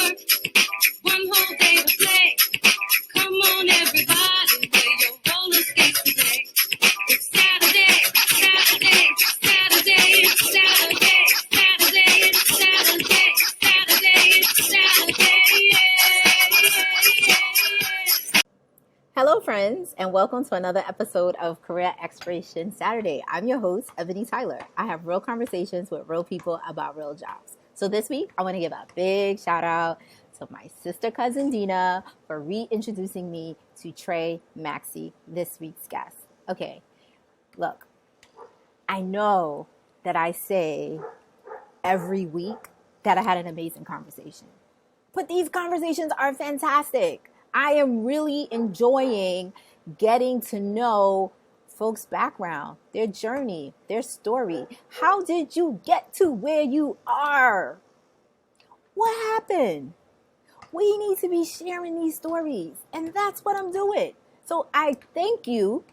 work, one whole day to play. Come on, everybody, wear your roller skates today. It's Saturday, Saturday, Saturday, it's Saturday, Saturday, it's Saturday, Saturday, it's Saturday, yeah. Hello, friends, and welcome to another episode of Career Exploration Saturday. I'm your host, Ebony Tyler. I have real conversations with real people about real jobs. So this week, I want to give a big shout out to my sister cousin Dina for reintroducing me to Trey Maxie, this week's guest. Okay, look, I know that I say every week that I had an amazing conversation, but these conversations are fantastic. I am really enjoying getting to know folks' background, their journey, their story. How did you get to where you are? What happened? We need to be sharing these stories, and that's what I'm doing. So I thank you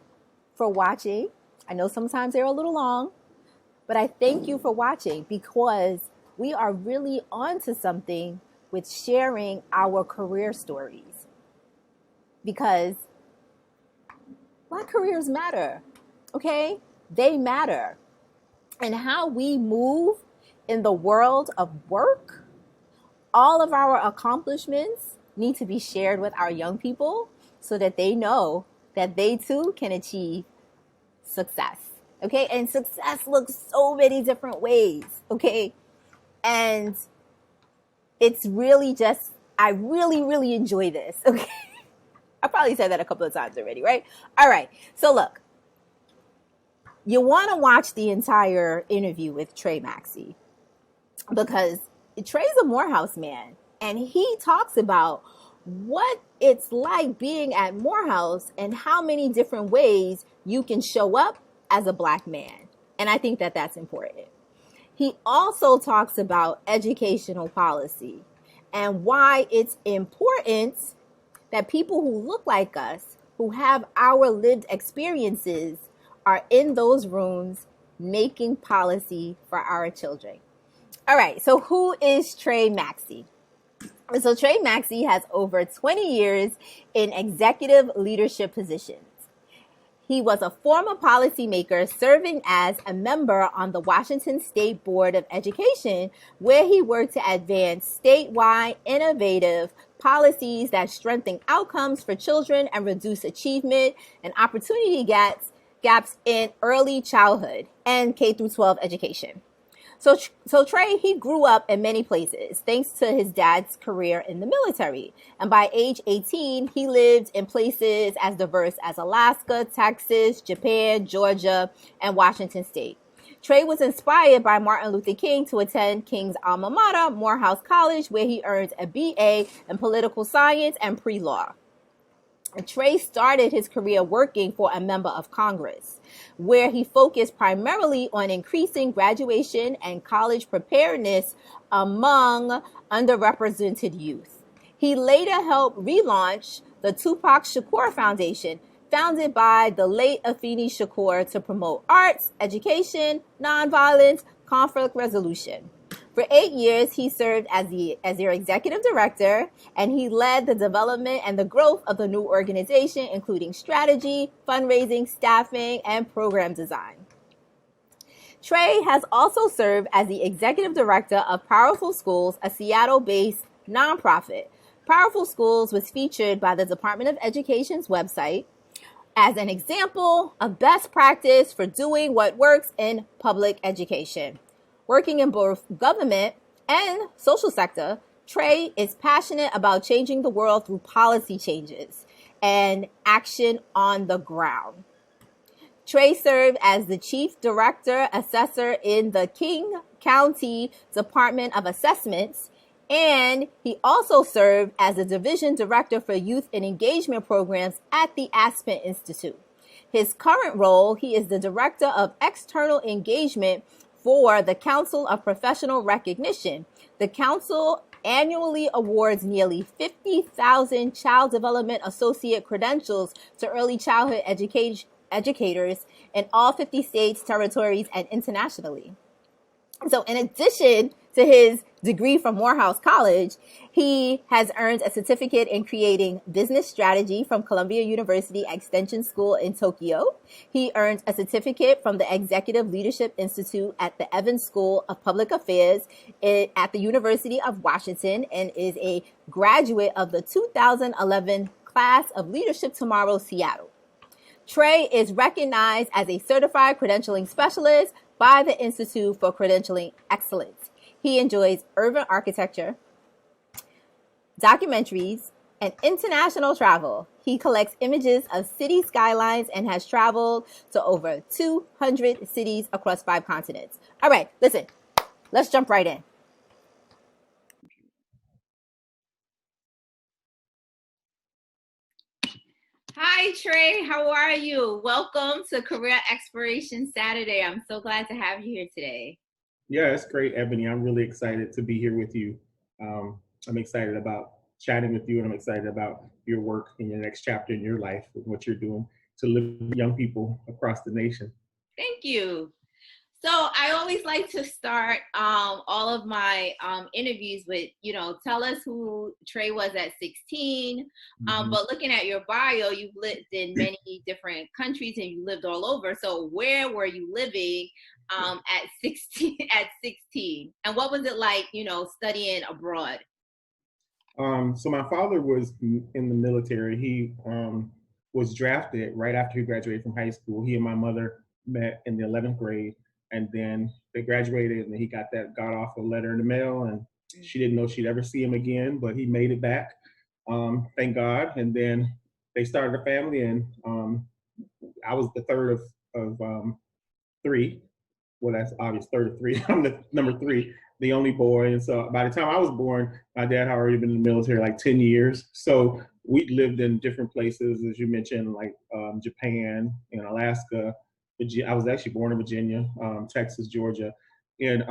for watching. I know sometimes they're a little long, but I thank you for watching because we are really onto something with sharing our career stories. Because Black careers matter, okay? They matter. And how we move in the world of work, all of our accomplishments need to be shared with our young people so that they know that they too can achieve success, okay? And success looks so many different ways, okay? And it's really just, I really enjoy this, okay? I probably said that a couple of times already, right? All right. So look, you want to watch the entire interview with Trey Maxie because Trey's a Morehouse man, and he talks about what it's like being at Morehouse and how many different ways you can show up as a Black man. And I think that that's important. He also talks about educational policy and why it's important that people who look like us, who have our lived experiences, are in those rooms making policy for our children. All right, so who is Trey Maxie? So Trey Maxie has over 20 years in executive leadership positions. He was a former policymaker serving as a member on the Washington State Board of Education, where he worked to advance statewide innovative policies that strengthen outcomes for children and reduce achievement and opportunity gaps in early childhood and K-12 education. So Trey, he grew up in many places thanks to his dad's career in the military. And by age 18, he lived in places as diverse as Alaska, Texas, Japan, Georgia, and Washington State. Trey was inspired by Martin Luther King to attend King's alma mater, Morehouse College, where he earned a BA in political science and pre-law. Trey started his career working for a member of Congress, where he focused primarily on increasing graduation and college preparedness among underrepresented youth. He later helped relaunch the Tupac Shakur Foundation, founded by the late Afeni Shakur to promote arts, education, nonviolence, conflict resolution. For 8 years, he served as their executive director, and he led the development and the growth of the new organization, including strategy, fundraising, staffing, and program design. Trey has also served as the executive director of Powerful Schools, a Seattle-based nonprofit. Powerful Schools was featured by the Department of Education's website as an example of best practice for doing what works in public education. Working in both government and social sector, Trey is passionate about changing the world through policy changes and action on the ground. Trey served as the Chief Director Assessor in the King County Department of Assessments, and he also served as the Division Director for Youth and Engagement Programs at the Aspen Institute. His current role, he is the Director of External Engagement for the Council of Professional Recognition. The council annually awards nearly 50,000 Child Development Associate credentials to early childhood educators in all 50 states, territories, and internationally. So in addition to his degree from Morehouse College, he has earned a certificate in creating business strategy from Columbia University Extension School in Tokyo. He earned a certificate from the Executive Leadership Institute at the Evans School of Public Affairs at the University of Washington, and is a graduate of the 2011 class of Leadership Tomorrow Seattle. Trey is recognized as a certified credentialing specialist by the Institute for Credentialing Excellence. He enjoys urban architecture, documentaries, and international travel. He collects images of city skylines and has traveled to over 200 cities across 5 continents. All right, listen, let's jump right in. Hi, Trey. How are you? Welcome to Career Exploration Saturday. I'm so glad to have you here today. Yeah, it's great, Ebony. I'm really excited to be here with you. I'm excited about chatting with you, and I'm excited about your work in your next chapter in your life and what you're doing to live with young people across the nation. Thank you. So I always like to start all of my interviews with, tell us who Trey was at 16. But looking at your bio, you've lived in many different countries and you lived all over. So where were you living at 16? And what was it like, studying abroad? So my father was in the military. He was drafted right after he graduated from high school. He and my mother met in the 11th grade. And then they graduated, and he got that god-awful letter in the mail, and she didn't know she'd ever see him again, but he made it back, thank God. And then they started a family, and I was the third of 3. Well, that's obvious, third of 3. I'm the number 3, the only boy. And so by the time I was born, my dad had already been in the military like 10 years. So we lived in different places, as you mentioned, like Japan and Alaska. I was actually born in Virginia, Texas, Georgia. And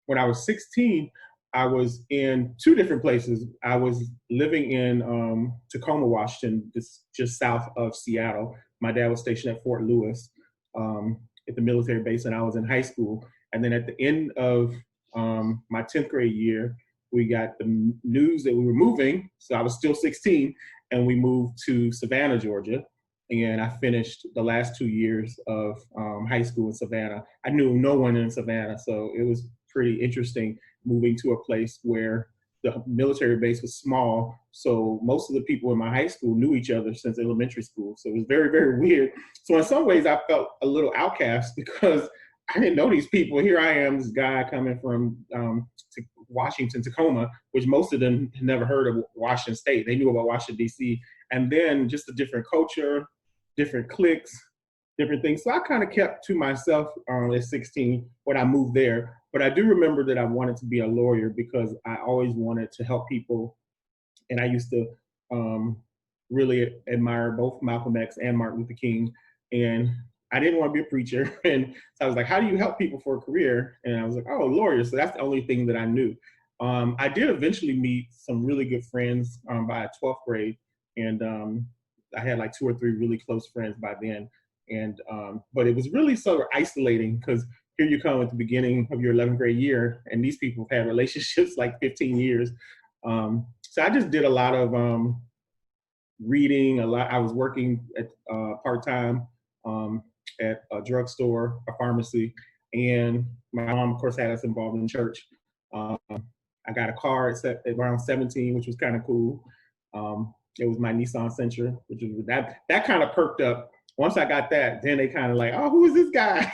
when I was 16, I was in 2 different places. I was living in Tacoma, Washington, just south of Seattle. My dad was stationed at Fort Lewis at the military base, and I was in high school. And then at the end of my 10th grade year, we got the news that we were moving. So I was still 16, and we moved to Savannah, Georgia. And I finished the last 2 years of high school in Savannah. I knew no one in Savannah, so it was pretty interesting moving to a place where the military base was small. So most of the people in my high school knew each other since elementary school. So it was very, very weird. So in some ways, I felt a little outcast because I didn't know these people. Here I am, this guy coming from Washington, Tacoma, which most of them had never heard of Washington State. They knew about Washington, D.C. And then just a different culture, different cliques, different things. So I kind of kept to myself at 16 when I moved there. But I do remember that I wanted to be a lawyer because I always wanted to help people. And I used to really admire both Malcolm X and Martin Luther King. And I didn't want to be a preacher. And so I was like, how do you help people for a career? And I was like, oh, lawyer. So that's the only thing that I knew. I did eventually meet some really good friends by 12th grade. And I had like 2 or 3 really close friends by then. And but it was really sort of isolating because here you come at the beginning of your 11th grade year, and these people have had relationships like 15 years. So I just did a lot of reading, a lot. I was working at part-time at a drugstore, a pharmacy, and my mom, of course, had us involved in church. I got a car at around 17, which was kind of cool. It was my Nissan Sentra, which was that kind of perked up. Once I got that, then they kind of like, oh, who is this guy?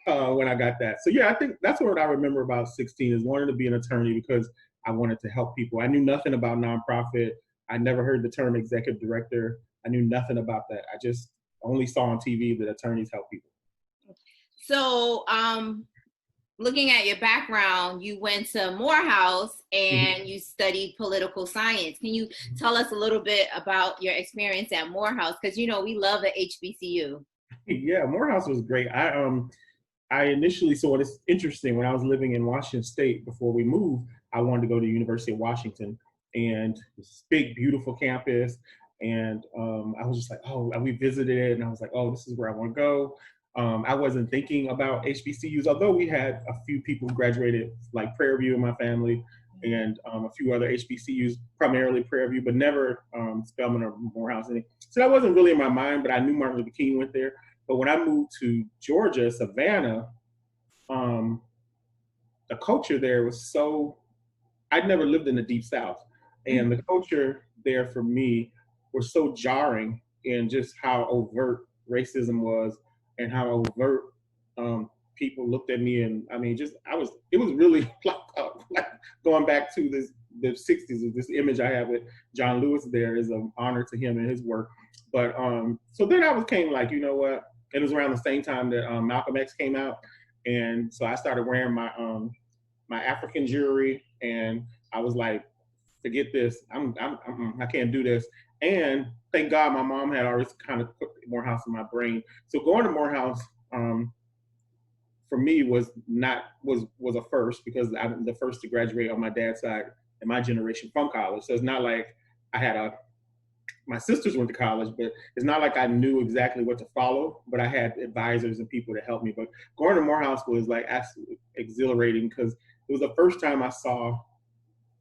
When I got that. So yeah, I think that's what I remember about 16 is wanting to be an attorney because I wanted to help people. I knew nothing about nonprofit. I never heard the term executive director. I knew nothing about that. I just only saw on TV that attorneys help people. So, looking at your background, you went to Morehouse and you studied political science. Can you tell us a little bit about your experience at Morehouse? Because, we love the HBCU. Yeah, Morehouse was great. I initially, so it's interesting, when I was living in Washington State before we moved, I wanted to go to the University of Washington, and this big, beautiful campus. And I was just like, oh, we visited it, and I was like, oh, this is where I want to go. I wasn't thinking about HBCUs, although we had a few people who graduated, like Prairie View in my family, and a few other HBCUs, primarily Prairie View, but never Spelman or Morehouse. So that wasn't really in my mind, but I knew Martin Luther King went there. But when I moved to Georgia, Savannah, the culture there was so, I'd never lived in the Deep South. And the culture there for me was so jarring in just how overt racism was and how overt people looked at me. And I mean, it was really like going back to the 60s, of this image I have with John Lewis there is an honor to him and his work. But so then I came like, you know what? It was around the same time that Malcolm X came out. And so I started wearing my my African jewelry, and I was like, forget this. I can't do this. And thank God my mom had always kind of put Morehouse in my brain. So going to Morehouse for me was a first, because I'm the first to graduate on my dad's side in my generation from college. So it's not like I had my sisters went to college, but it's not like I knew exactly what to follow, but I had advisors and people to help me. But going to Morehouse was like absolutely exhilarating, because it was the first time I saw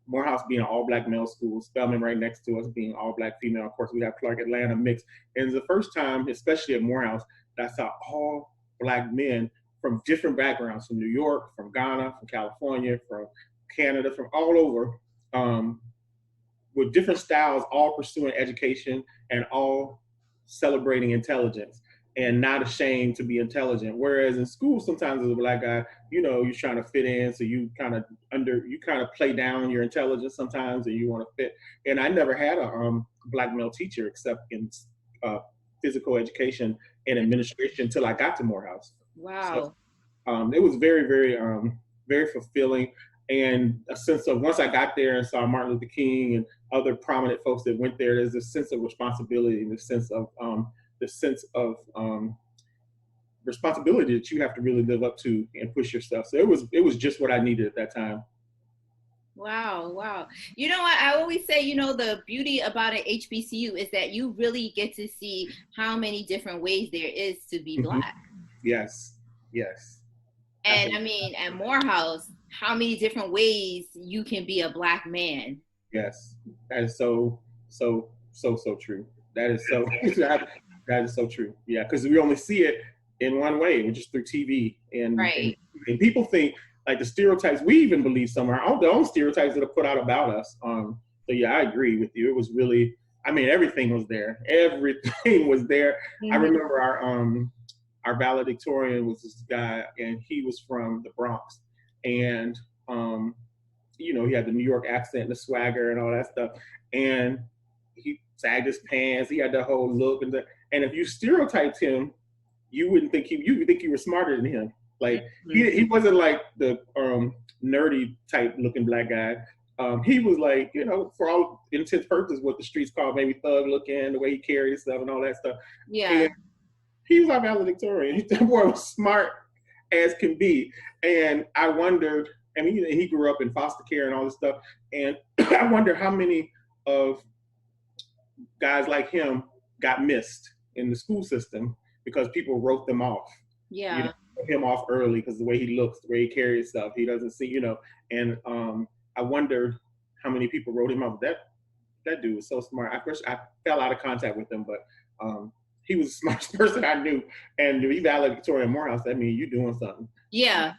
Morehouse being an all-black male school, Spelman right next to us being all-black female. Of course, we have Clark Atlanta mixed. And it was the first time, especially at Morehouse, that I saw all black men from different backgrounds, from New York, from Ghana, from California, from Canada, from all over, with different styles, all pursuing education and all celebrating intelligence and not ashamed to be intelligent. Whereas in school, sometimes as a black guy, you know, you're trying to fit in, so you kind of play down your intelligence sometimes, and you want to fit. And I never had a black male teacher except in physical education and administration until I got to Morehouse. Wow. So, it was very, very, very fulfilling, and a sense of, once I got there and saw Martin Luther King and other prominent folks that went there, there's a sense of responsibility and the sense of responsibility that you have to really live up to and push yourself. So it was just what I needed at that time. Wow. You know what? I always say, you know, the beauty about an HBCU is that you really get to see how many different ways there is to be Black. Yes. And I mean, at Morehouse, how many different ways you can be a Black man. Yes. That is so true. That is so that is so true. Yeah, because we only see it in one way, which is through TV. And, right. and people think, like, the stereotypes, we even believe some are our own stereotypes that are put out about us. So yeah, I agree with you. It was really, I mean, everything was there. Everything was there. I remember our valedictorian was this guy, and he was from the Bronx. And, you know, he had the New York accent and the swagger and all that stuff. And he sagged his pants. He had the whole look. And if you stereotyped him, you would think you were smarter than him. Like, he wasn't like the nerdy type looking Black guy. He was like, you know, for all intents and purposes, what the streets call maybe thug looking, the way he carried himself and all that stuff. Yeah. And he was our valedictorian. That boy was smart as can be. And I wondered, I mean, he grew up in foster care and all this stuff. And I wonder how many of guys like him got missed in the school system because people wrote them off. Yeah. You know, him off early because the way he looks, the way he carries stuff, he doesn't see, you know. And I wonder how many people wrote him off. That dude was so smart. I fell out of contact with him, but he was the smartest person I knew. And he valedictorian Morehouse, that means you're doing something. Yeah,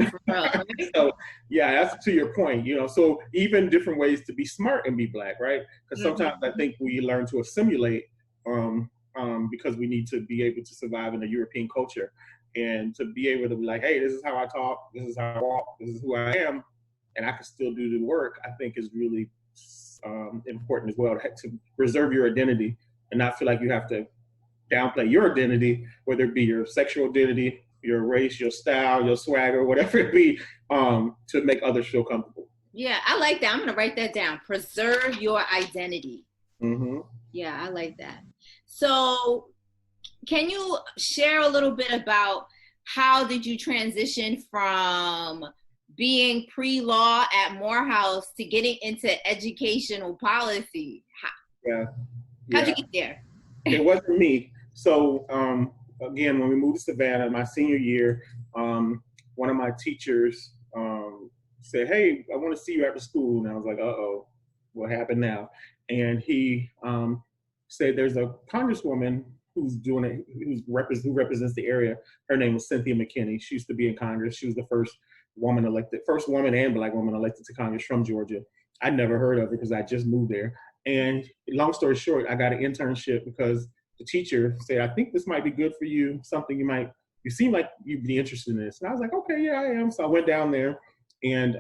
for real. So yeah, that's to your point, you know. So even different ways to be smart and be Black, right? Because sometimes I think we learn to assimilate because we need to be able to survive in a European culture, and to be able to be like, hey, this is how I talk, this is how I walk, this is who I am, and I can still do the work, I think is really important as well, to preserve your identity and not feel like you have to downplay your identity, whether it be your sexual identity, your race, your style, your swagger, whatever it be, to make others feel comfortable. Yeah, I like that. I'm going to write that down. Preserve your identity. Mm-hmm. Yeah, I like that. So can you share a little bit about how did you transition from being pre-law at Morehouse to getting into educational policy? Yeah. How'd you get there? It wasn't me. So again, when we moved to Savannah, my senior year, one of my teachers said, "Hey, I want to see you after school." And I was like, "Uh-oh, what happened now?" And he said, "There's a congresswoman who's doing it, who represents the area. Her name was Cynthia McKinney. She used to be in Congress. She was the first woman and Black woman elected to Congress from Georgia. I'd never heard of her because I just moved there. And long story short, I got an internship because the teacher said, I think this might be good for you, something you seem like you'd be interested in this." And I was like, "Okay, yeah, I am." So I went down there and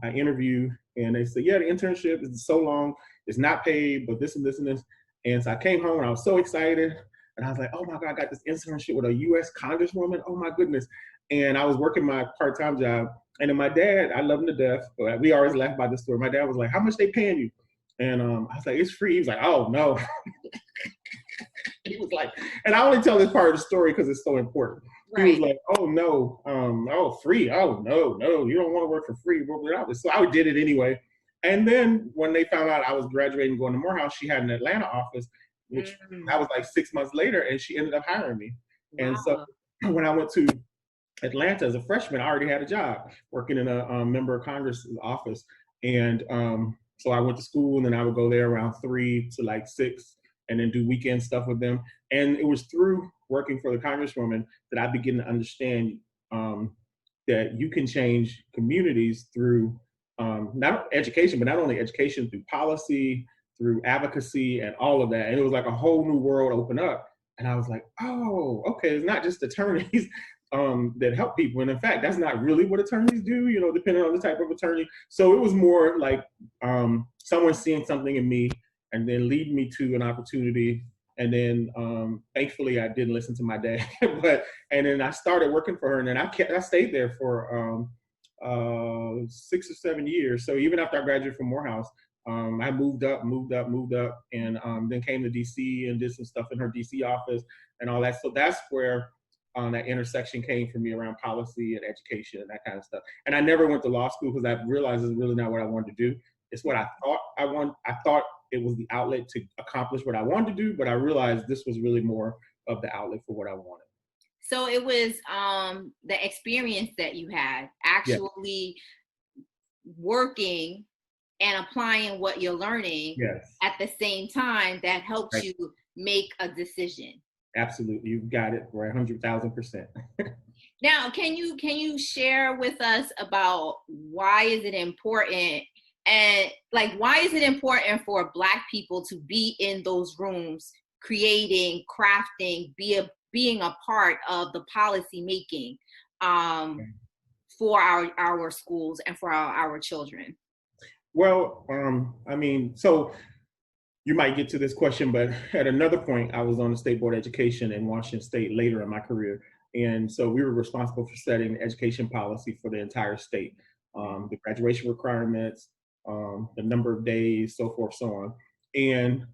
I interviewed, and they said, "Yeah, the internship is so long, it's not paid, but this and this and this." And so I came home and I was so excited. And I was like, "Oh my God, I got this internship with a US Congresswoman. Oh my goodness." And I was working my part-time job. And then my dad, I love him to death, but we always laugh about this story. My dad was like, "How much they paying you?" And I was like, "It's free." He was like, "Oh no." He was like, and I only tell this part of the story because it's so important. Right. He was like, "Oh no, oh free, oh no, you don't want to work for free." So I did it anyway. And then when they found out I was graduating going to Morehouse, she had an Atlanta office, which that was like 6 months later, and she ended up hiring me. Wow. And so when I went to Atlanta as a freshman, I already had a job working in a member of Congress office. And so I went to school, and then I would go there around 3 to like 6 and then do weekend stuff with them. And it was through working for the Congresswoman that I began to understand that you can change communities through not education, but not only education, through policy, through advocacy, and all of that. And it was like a whole new world opened up. And I was like, "Oh, okay, it's not just attorneys that help people. And in fact, that's not really what attorneys do, depending on the type of attorney." So it was more like someone seeing something in me and then lead me to an opportunity. And then thankfully I didn't listen to my dad, and then I started working for her, and then I stayed there for 6 or 7 years. So even after I graduated from Morehouse, I moved up, and then came to DC and did some stuff in her DC office and all that. So that's where that intersection came for me around policy and education and that kind of stuff. And I never went to law school because I realized it's really not what I wanted to do. It's what I thought I wanted. I thought it was the outlet to accomplish what I wanted to do, but I realized this was really more of the outlet for what I wanted. So it was the experience that you had actually working and applying what you're learning at the same time that helped you make a decision. Absolutely, you've got it right, 100,000%. Now, can you share with us about why is it important, and like why is it important for Black people to be in those rooms, creating, crafting, being a part of the policy making for our schools and for our children? Well, so you might get to this question, but at another point, I was on the State Board of Education in Washington State later in my career. And so we were responsible for setting education policy for the entire state, the graduation requirements, the number of days, so forth, so on. And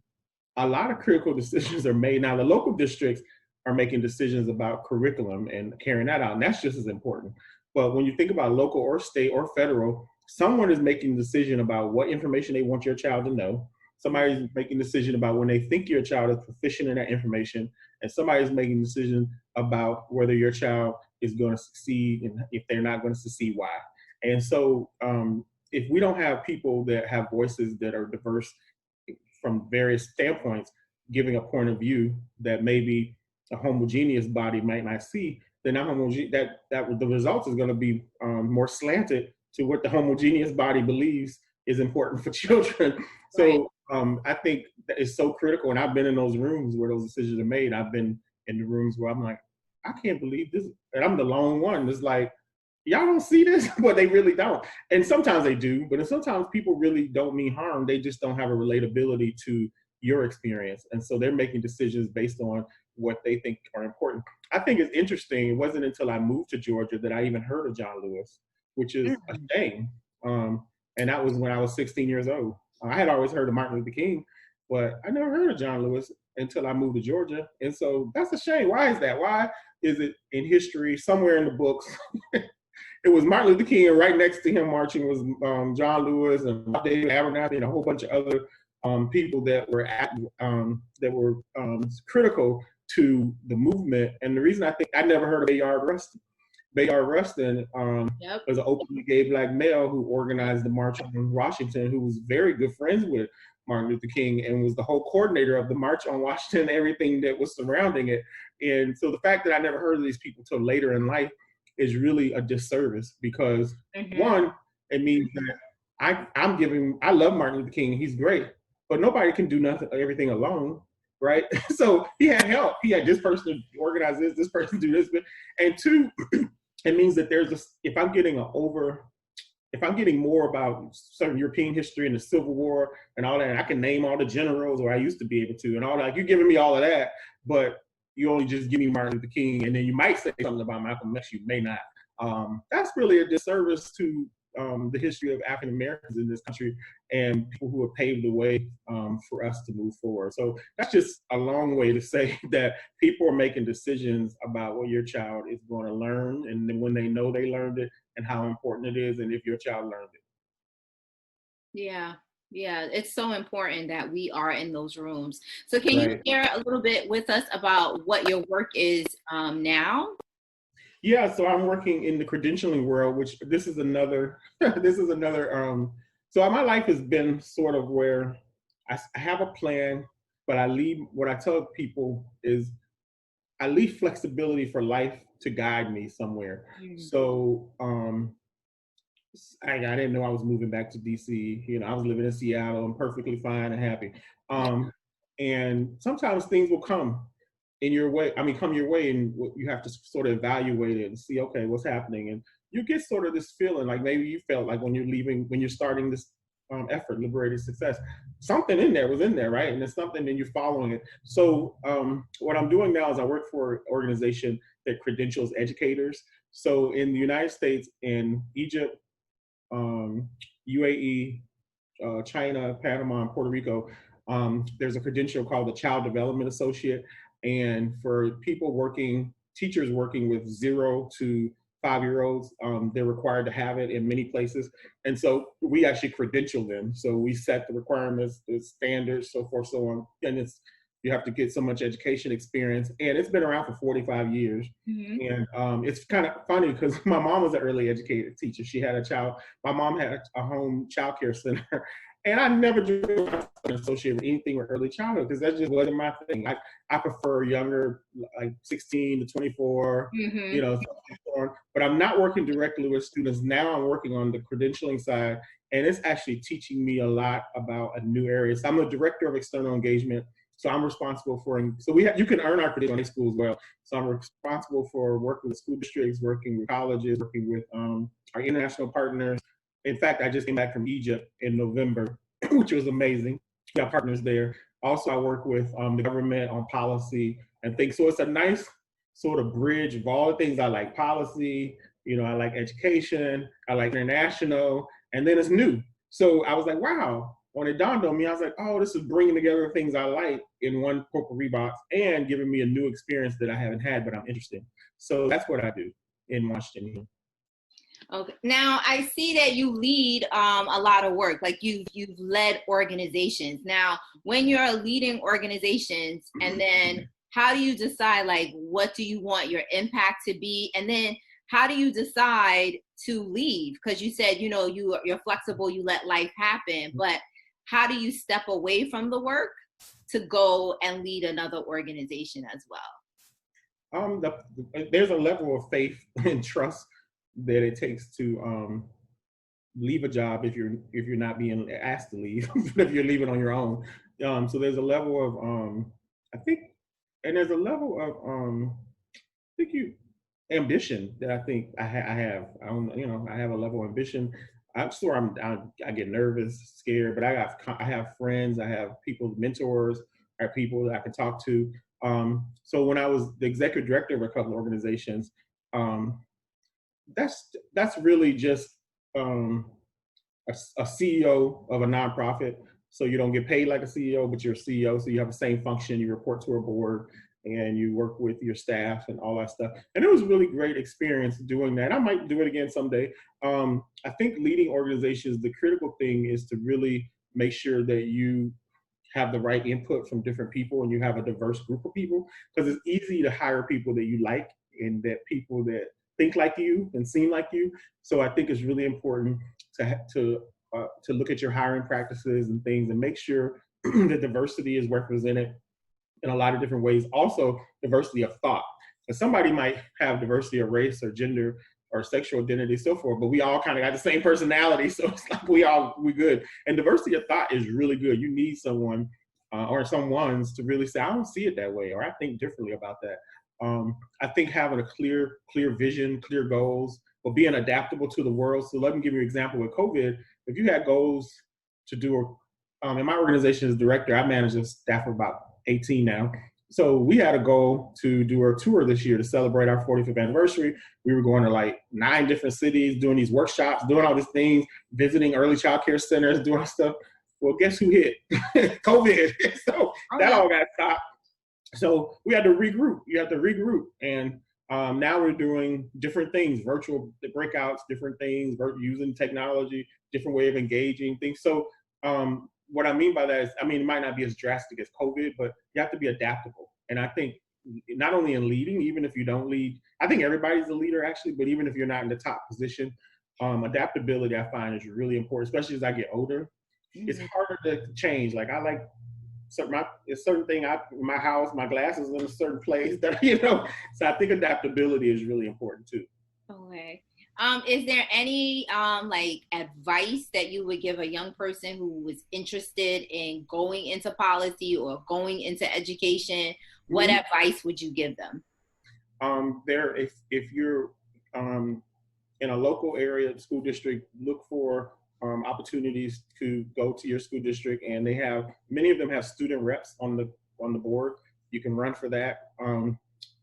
a lot of critical decisions are made. Now, the local districts are making decisions about curriculum and carrying that out, and that's just as important. But when you think about local or state or federal, someone is making a decision about what information they want your child to know. Somebody's making a decision about when they think your child is proficient in that information, and somebody's making a decision about whether your child is going to succeed, and if they're not going to succeed, why. And so if we don't have people that have voices that are diverse from various standpoints, giving a point of view that maybe a homogeneous body might not see, then that the result is going to be more slanted to what the homogeneous body believes is important for children. So I think that is so critical. And I've been in those rooms where those decisions are made. I've been in the rooms where I'm like, I can't believe this. And I'm the lone one. It's like, y'all don't see this, but they really don't. And sometimes they do, but sometimes people really don't mean harm. They just don't have a relatability to your experience. And so they're making decisions based on what they think are important. I think it's interesting. It wasn't until I moved to Georgia that I even heard of John Lewis, which is a shame. And that was when I was 16 years old. I had always heard of Martin Luther King, but I never heard of John Lewis until I moved to Georgia. And so that's a shame. Why is that? Why is it in history, somewhere in the books, it was Martin Luther King, and right next to him marching was John Lewis and David Abernathy and a whole bunch of other people that were critical to the movement. And the reason I think I never heard of Bayard Rustin. Bayard Rustin was an openly gay Black male who organized the March on Washington, who was very good friends with Martin Luther King and was the whole coordinator of the March on Washington, everything that was surrounding it. And so the fact that I never heard of these people till later in life is really a disservice, because one, it means that I love Martin Luther King, he's great, but nobody can do everything alone, right? So he had help. He had this person organize this person do this, and two, it means that if I'm getting more about certain European history and the Civil War and all that, and I can name all the generals, or I used to be able to, and all that, you're giving me all of that, but you only just give me Martin Luther King, and then you might say something about Malcolm X, you may not. That's really a disservice to the history of African Americans in this country and people who have paved the way for us to move forward. So that's just a long way to say that people are making decisions about what your child is going to learn, and then when they know they learned it and how important it is, and if your child learned it. Yeah, it's so important that we are in those rooms. So can you share a little bit with us about what your work is now? Yeah, so I'm working in the credentialing world, which this is another, so my life has been sort of where I have a plan, but what I tell people is I leave flexibility for life to guide me somewhere. So I didn't know I was moving back to DC. I was living in Seattle and perfectly fine and happy. And sometimes things will come your way, and you have to sort of evaluate it and see, okay, what's happening? And you get sort of this feeling like maybe you felt like when you're starting this effort, Liberated Success, something was in there, right? And it's something, and you're following it. So what I'm doing now is I work for an organization that credentials educators. So in the United States, in Egypt, UAE, China, Panama, and Puerto Rico, there's a credential called the Child Development Associate. And for teachers working with 0 to 5-year-olds, they're required to have it in many places. And so we actually credential them. So we set the requirements, the standards, so forth, so on. And you have to get so much education experience. And it's been around for 45 years. And it's kind of funny because my mom was an early educated teacher. She had my mom had a home child care center. And I never drew associated with anything with early childhood because that just wasn't my thing. I prefer younger, like 16 to 24, but I'm not working directly with students. Now I'm working on the credentialing side, and it's actually teaching me a lot about a new area. So I'm a director of external engagement. So I'm responsible you can earn our credentialing in high school as well. So I'm responsible for working with school districts, working with colleges, working with our international partners. In fact, I just came back from Egypt in November, which was amazing. We got partners there. Also, I work with the government on policy and things. So it's a nice sort of bridge of all the things I like. Policy, I like education, I like international, and then it's new. So I was like, wow. When it dawned on me, I was like, oh, this is bringing together things I like in one potpourri box and giving me a new experience that I haven't had, but I'm interested in. So that's what I do in Washington. Okay. Now I see that you lead a lot of work. Like you've led organizations. Now, when you're leading organizations, and then how do you decide like what do you want your impact to be, and then how do you decide to leave? Because you said you're flexible, you let life happen, but how do you step away from the work to go and lead another organization as well? There's a level of faith and trust that it takes to leave a job if you're not being asked to leave, if you're leaving on your own. So there's a level of there's a level of ambition that I think I have. I have a level of ambition. I'm sure I get nervous, scared, but I have friends, I have people, mentors, I have people that I can talk to. So when I was the executive director of a couple of organizations, that's really just a CEO of a nonprofit. So you don't get paid like a CEO, but you're a CEO. So you have the same function. You report to a board, and you work with your staff and all that stuff. And it was a really great experience doing that. I might do it again someday. I think leading organizations, the critical thing is to really make sure that you have the right input from different people and you have a diverse group of people, because it's easy to hire people that you like and that people that think like you and seem like you. So I think it's really important to look at your hiring practices and things and make sure the diversity is represented in a lot of different ways. Also, diversity of thought. And somebody might have diversity of race or gender or sexual identity, so forth, but we all kind of got the same personality, so it's like we good. And diversity of thought is really good. You need someone or someone's to really say, I don't see it that way, or I think differently about that. I think having a clear vision, clear goals, but being adaptable to the world. So let me give you an example with COVID. If you had goals to do, in my organization as director, I manage a staff of about 18 now. So we had a goal to do a tour this year to celebrate our 45th anniversary. We were going to like 9 different cities, doing these workshops, doing all these things, visiting early child care centers, doing stuff. Well, guess who hit? COVID. So that all got stopped. So we had to regroup. You have to regroup. And now we're doing different things, virtual breakouts, different things, using technology, different way of engaging things. So what I mean by that is, it might not be as drastic as COVID, but you have to be adaptable. And I think not only in leading, even if you don't lead, I think everybody's a leader actually, but even if you're not in the top position, adaptability I find is really important, especially as I get older. Mm-hmm. It's harder to change. Like I like a certain thing in my house, my glasses in a certain place that, so I think adaptability is really important too. Okay. Is there any like advice that you would give a young person who was interested in going into policy or going into education? What advice would you give them? If you're in a local area school district, look for opportunities to go to your school district, and many of them have student reps on the board. You can run for that.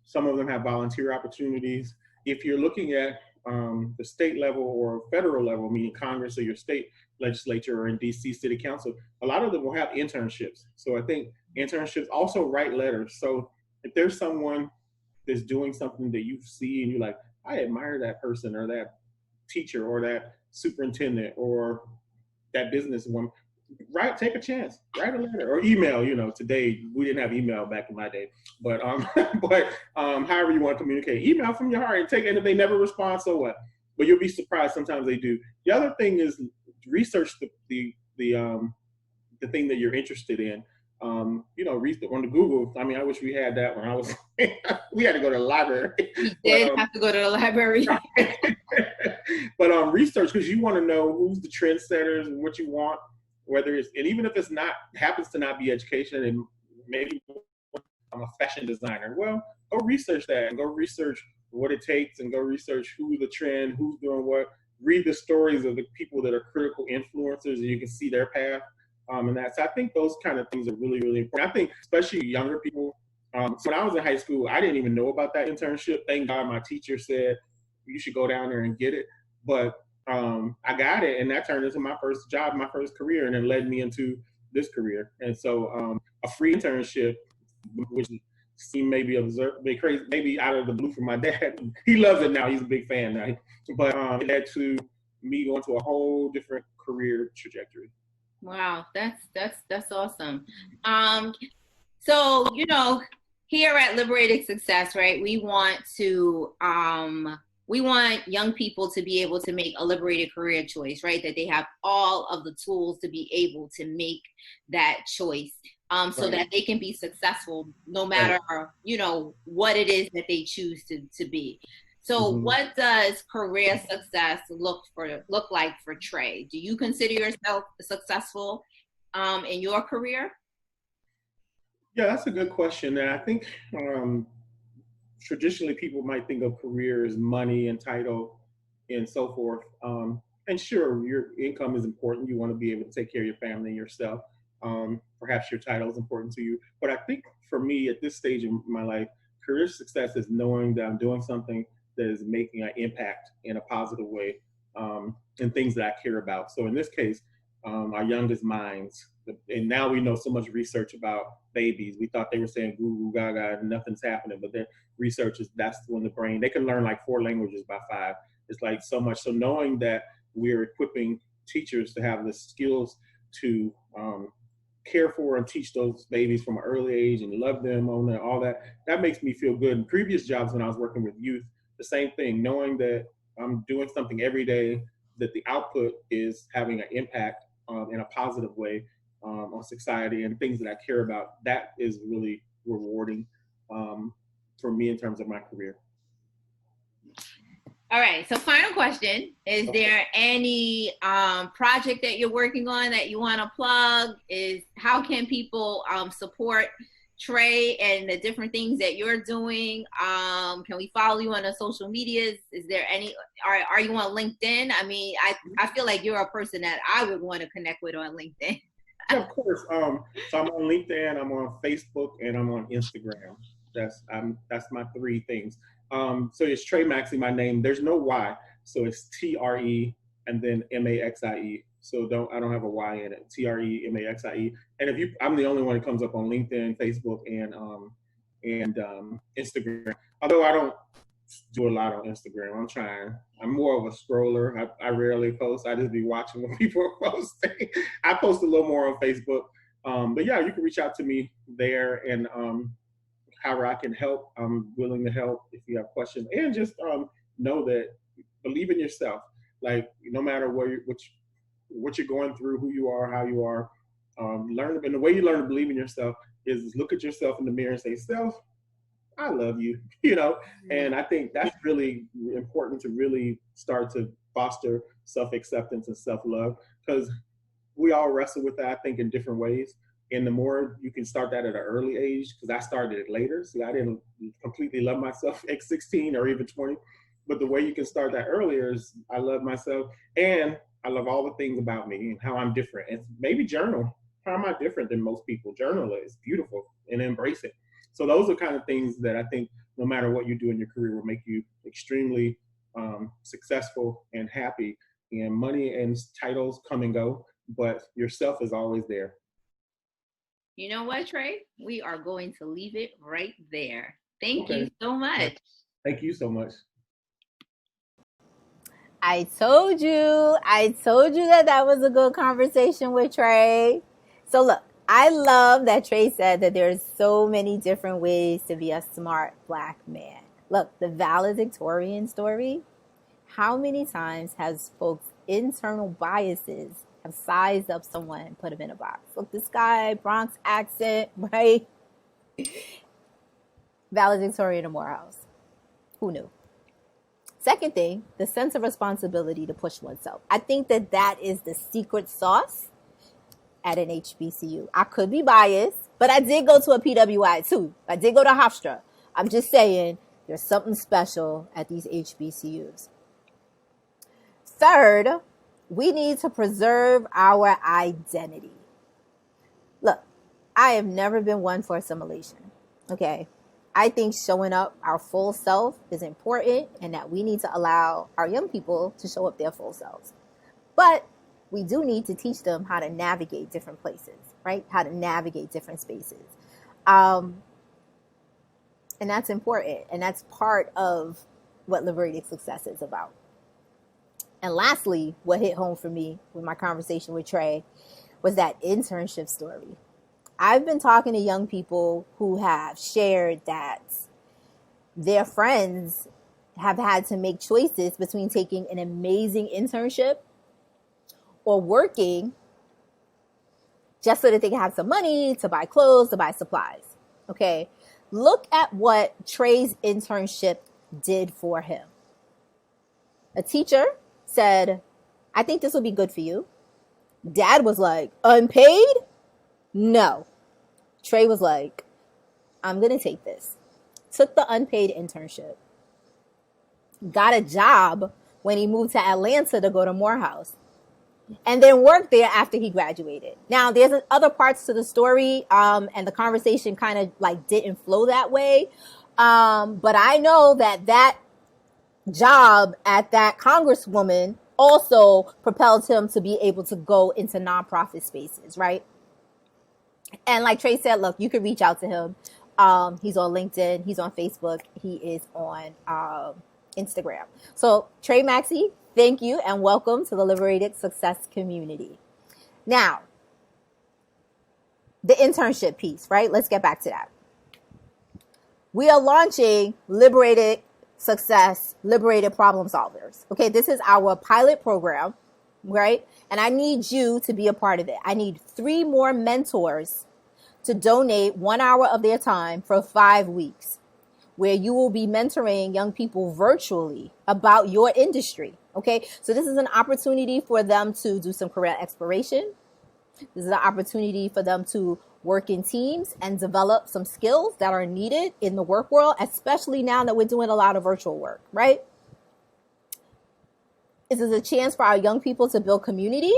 Some of them have volunteer opportunities. If you're looking at the state level or federal level, meaning Congress or your state legislature or in DC City Council, a lot of them will have internships. So I think internships, also write letters. So if there's someone that's doing something that you see and you're like, I admire that person or that teacher or that superintendent or that businesswoman, take a chance, write a letter or email. Today we didn't have email back in my day, but however you want to communicate, email from your heart and take it. And if they never respond, so what? But you'll be surprised sometimes they do. The other thing is research the thing that you're interested in. Research on the Google. I wish we had that when I was. We had to go to the library. You did have to go to the library. But research, because you want to know who's the trendsetters and what you want. Whether it's, and even if it's not, happens to not be education, and maybe I'm a fashion designer, well, go research that and go research what it takes and go research who's the trend, who's doing what. Read the stories of the people that are critical influencers and you can see their path. And that's, I think those kind of things are really, really important. I think especially younger people. So when I was in high school, I didn't even know about that internship. Thank God my teacher said, you should go down there and get it. But I got it, and that turned into my first job, my first career, and it led me into this career. And so a free internship, which seemed maybe crazy, maybe out of the blue from my dad. He loves it now. He's a big fan now. But it led to me going to a whole different career trajectory. Wow, that's awesome. So, here at Liberated Success, right, we want young people to be able to make a liberated career choice, right? That they have all of the tools to be able to make that choice, so that they can be successful no matter, what it is that they choose to be. So what does career success look like for Trey? Do you consider yourself successful in your career? Yeah, that's a good question. And I think traditionally people might think of career as money and title and so forth. And sure, your income is important. You want to be able to take care of your family and yourself. Perhaps your title is important to you. But I think for me at this stage in my life, career success is knowing that I'm doing something that is making an impact in a positive way, and things that I care about. So in this case, our youngest minds, and now we know so much research about babies. We thought they were saying goo goo gaga and nothing's happening, but then research is, that's when the brain, they can learn like 4 languages by 5. It's like so much. So knowing that we're equipping teachers to have the skills to care for and teach those babies from an early age and love them on that, all that, that makes me feel good. In previous jobs when I was working with youth, the same thing, knowing that I'm doing something every day, that the output is having an impact in a positive way on society and things that I care about, that is really rewarding um, for me in terms of my career. All right. So final question. Is Okay. there any project that you're working on that you want to plug? How can people support Trey and the different things that you're doing? Can we follow you on the social medias? Is there any, are you on LinkedIn? I mean, I feel like you're a person that I would want to connect with on LinkedIn. Yeah, of course. So I'm on LinkedIn, I'm on Facebook, and I'm on Instagram. That's my three things. So it's Trey Maxie, my name. There's no Y, so it's TRE and then MAXIE. So I don't have a Y in it. TRE MAXIE. And I'm the only one that comes up on LinkedIn, Facebook, and Instagram. Although I don't do a lot on Instagram. I'm trying. I'm more of a scroller. I rarely post. I just be watching what people are posting. I post a little more on Facebook. But yeah, you can reach out to me there, and however I can help, I'm willing to help if you have questions. And just know that, believe in yourself. Like, no matter what you're going through, who you are, how you are, learn. And the way you learn to believe in yourself is look at yourself in the mirror and say, "Self, I love you," and I think that's really important to really start to foster self-acceptance and self-love, because we all wrestle with that, I think, in different ways. And the more you can start that at an early age, because I started it later. See, I didn't completely love myself at 16 or even 20. But the way you can start that earlier is I love myself and I love all the things about me and how I'm different. And maybe journal. How am I different than most people? Journal it. It's beautiful, and embrace it. So those are kind of things that I think no matter what you do in your career will make you extremely successful and happy. And money and titles come and go, but yourself is always there. You know what, Trey? We are going to leave it right there. Thank Okay. you so much. Thank you so much. I told you that was a good conversation with Trey. So look, I love that Trey said that there's so many different ways to be a smart Black man. Look, the valedictorian story, how many times has folks' internal biases have sized up someone and put them in a box? Look, this guy, Bronx accent, right? Valedictorian of Morehouse. Who knew? Second thing, the sense of responsibility to push oneself. I think that is the secret sauce at an HBCU. I could be biased, but I did go to a PWI too. I did go to Hofstra. I'm just saying there's something special at these HBCUs. Third, we need to preserve our identity. Look, I have never been one for assimilation, okay? I think showing up our full self is important, and that we need to allow our young people to show up their full selves. But we do need to teach them how to navigate different places, right? How to navigate different spaces. And that's important. And that's part of what liberated success is about. And lastly, what hit home for me with my conversation with Trey was that internship story. I've been talking to young people who have shared that their friends have had to make choices between taking an amazing internship or working just so that they can have some money to buy clothes, to buy supplies. Okay, look at what Trey's internship did for him. A teacher said, "I think this will be good for you." Dad was like, "Unpaid? No." Trey was like, "I'm going to take this." Took the unpaid internship. Got a job when he moved to Atlanta to go to Morehouse. And then worked there after he graduated. Now, there's other parts to the story, and the conversation kind of like didn't flow that way. But I know that job at that congresswoman also propelled him to be able to go into nonprofit spaces, right? And like Trey said, look, you can reach out to him. He's on LinkedIn. He's on Facebook. He is on Instagram. So Trey Maxie, thank you and welcome to the Liberated Success community. Now, the internship piece, right? Let's get back to that. We are launching Liberated Success, Liberated Problem Solvers. Okay, this is our pilot program, right? And I need you to be a part of it. I need 3 more mentors to donate 1 hour of their time for 5 weeks, where you will be mentoring young people virtually about your industry. Okay, so this is an opportunity for them to do some career exploration. This is an opportunity for them to work in teams and develop some skills that are needed in the work world, especially now that we're doing a lot of virtual work, right? This is a chance for our young people to build community.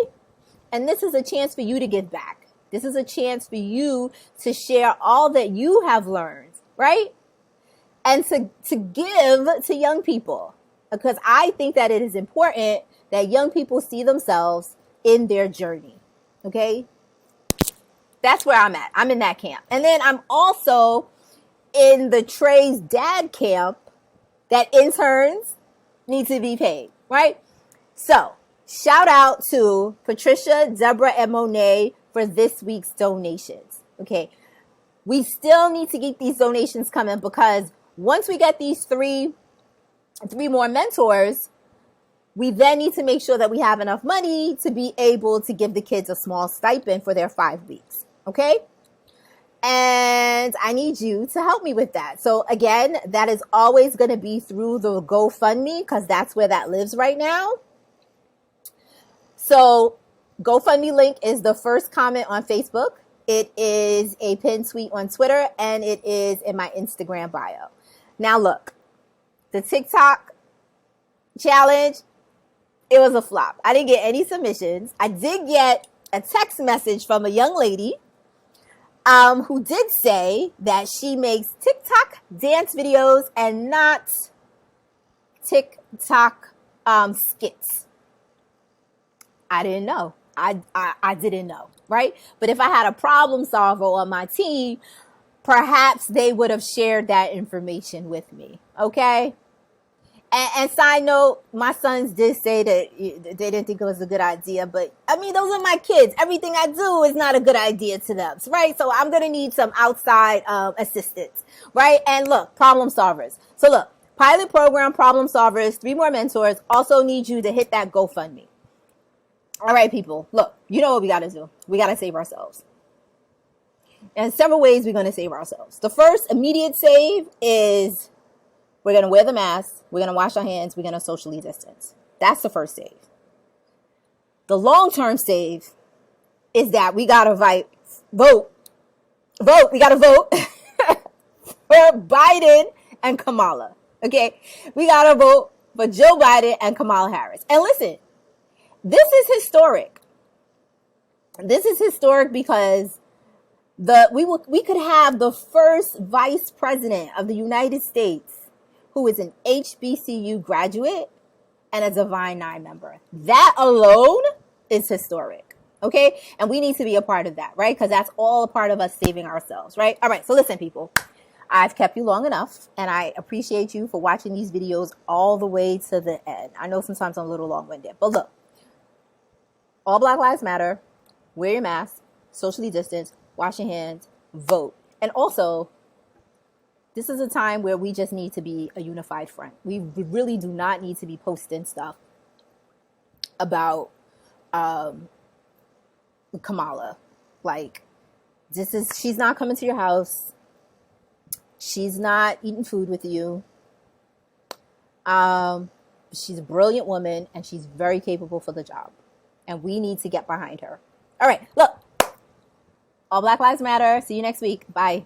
And this is a chance for you to give back. This is a chance for you to share all that you have learned, right? And to give to young people. Because I think that it is important that young people see themselves in their journey. Okay? That's where I'm at. I'm in that camp. And then I'm also in the Trey's dad camp that interns need to be paid, right? So shout out to Patricia, Deborah, and Monet for this week's donations. Okay. We still need to keep these donations coming because once we get these three more mentors, we then need to make sure that we have enough money to be able to give the kids a small stipend for their 5 weeks. Okay? And I need you to help me with that. So again, that is always going to be through the GoFundMe because that's where that lives right now. So GoFundMe link is the first comment on Facebook. It is a pinned tweet on Twitter, and it is in my Instagram bio. Now look, the TikTok challenge, it was a flop. I didn't get any submissions. I did get a text message from a young lady who did say that she makes TikTok dance videos and not TikTok skits. I didn't know. I didn't know, right? But if I had a problem solver on my team, perhaps they would have shared that information with me, okay? And side note, my sons did say that they didn't think it was a good idea, but I mean, those are my kids. Everything I do is not a good idea to them, right? So I'm going to need some outside assistance, right? And look, problem solvers. So look, pilot program, problem solvers, 3 more mentors, also need you to hit that GoFundMe. All right, people, look, you know what we got to do. We got to save ourselves. And several ways we're going to save ourselves. The first immediate save is we're going to wear the mask. We're going to wash our hands. We're going to socially distance. That's the first save. The long-term save is that we got to vote. We got to vote for Biden and Kamala. Okay? We got to vote for Joe Biden and Kamala Harris. And listen, this is historic. This is historic because we could have the first vice president of the United States who is an HBCU graduate and a Divine Nine member. That alone is historic, okay? And we need to be a part of that, right? Because that's all a part of us saving ourselves, right? All right, so listen, people. I've kept you long enough, and I appreciate you for watching these videos all the way to the end. I know sometimes I'm a little long-winded, but look. All Black Lives Matter. Wear your mask. Socially distance. Wash your hands. Vote. And also, this is a time where we just need to be a unified front. We really do not need to be posting stuff about Kamala. Like, she's not coming to your house. She's not eating food with you. She's a brilliant woman, and she's very capable for the job. And we need to get behind her. All right, look. All Black Lives Matter. See you next week. Bye.